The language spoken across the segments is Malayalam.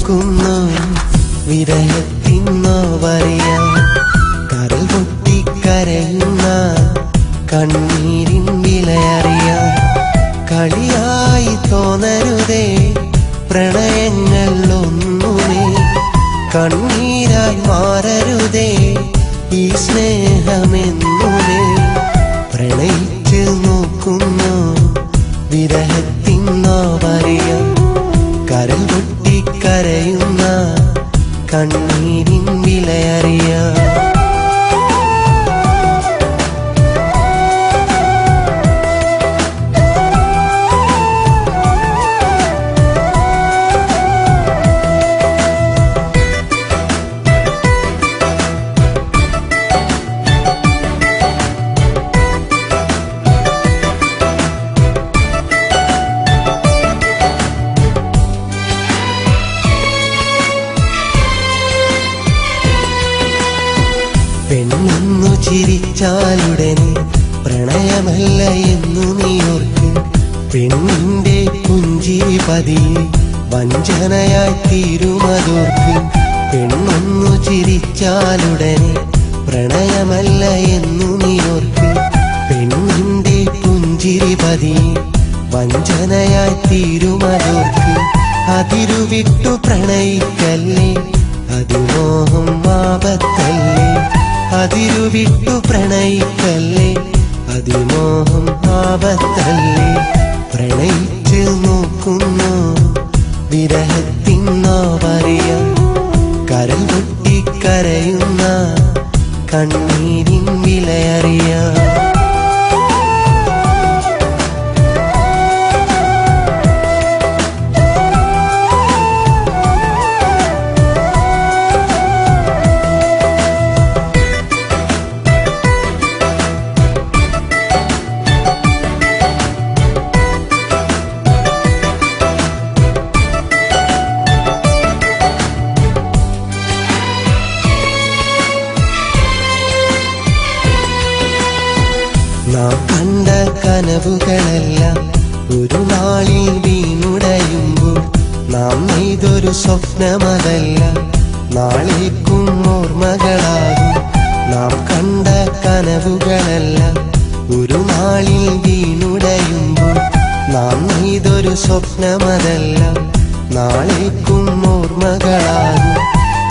നോക്കുന്നു വിരഹത്തിൻ നോവറിയാൻ കരൾ പൊട്ടിക്കരയുന്ന കണ്ണീരിൻ വിലയറിയാൻ കളിയായി തോന്നരുതേ പ്രണയങ്ങൾ ഒന്നുമേ കണ്ണീരായി മാറരുതേ ഈ സ്നേഹമെന്നുമേ പ്രണയിച്ചു നോക്കുന്നു വിരഹത്തിൻ നോവറിയാൻ കരൾ പൊട്ടിക്കരയുന്ന കണ്ണീരിൻ വിലയറിയാൻ പെണ്ണൊന്നു ചിരിച്ചാലുടനെ പ്രണയമല്ല എന്നു നീയോർക്ക് പെണ്ണിന്റെ പുഞ്ചിരി പതിയെ വഞ്ചനയായി തീരുമതോർക്ക് പെണ്ണൊന്നു ചിരിച്ചാലുടനെ പ്രണയമല്ല എന്നു നീയോർക്ക് പെണ്ണിന്റെ പുഞ്ചിരി പതിയെ വഞ്ചനയായി തീരുമതോർക്ക് അതിരുവിട്ടു പ്രണയിക്കല്ലേ അതിമോഹം ആപത്തല്ലേ അതിരുവിട്ടു പ്രണയിക്കല്ലേ അതിമോഹം ആപത്തല്ലേ പ്രണയിച്ചു നോക്കുന്നു വിരഹത്തിൻ നോവറിയാൻ കരൾ പൊട്ടിക്കരയുന്ന കണ്ണീരിൻ വിലയറിയാൻ നാം കണ്ട കനവുകളെല്ലാം ഒരു നാളിൽ വീണുടയുമ്പോൾ നാം നെയ്തൊരു സ്വപ്നമതല്ല നാളേക്കും ഓർമ്മകളാകും നാം കണ്ട കനവുകളെല്ലാം ഒരു നാളിൽ വീണുടയുമ്പോൾ നാം നെയ്തൊരു സ്വപ്നമതല്ല നാളേക്കും ഓർമ്മകളാകും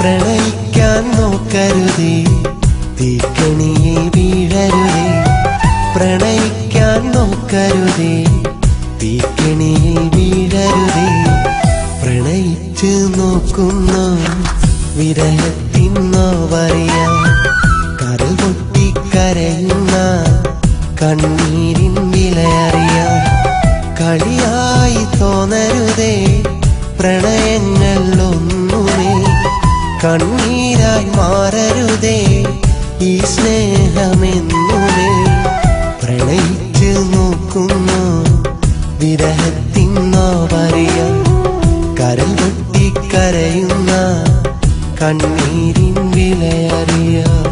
പ്രണയിക്കാൻ നോക്കരുതേ തീക്കണിയെ വീഴരുതേ പ്രണയിക്കാൻ നോക്കരുതേ തീക്കണിയിൽ വീഴരുതേ പ്രണയിച്ചു നോക്കുന്നു വിരഹത്തിൻ നോവറിയാൻ കരൾ പൊട്ടിക്കരയുന്ന കണ്ണീരിൻ വിലയറിയാൻ കളിയായി തോന്നരുതേ പ്രണയങ്ങൾ ഒന്നുമേ കണ്ണീരായി മാറരുതേ ഈ സ്നേഹമെന്നുമേ പ്രണയിച്ചു നോക്കുന്നു വിരഹത്തിൻ നോവറിയാൻ കരൾ പൊട്ടിക്കരയുന്ന കണ്ണീരിൻ വിലയറിയാൻ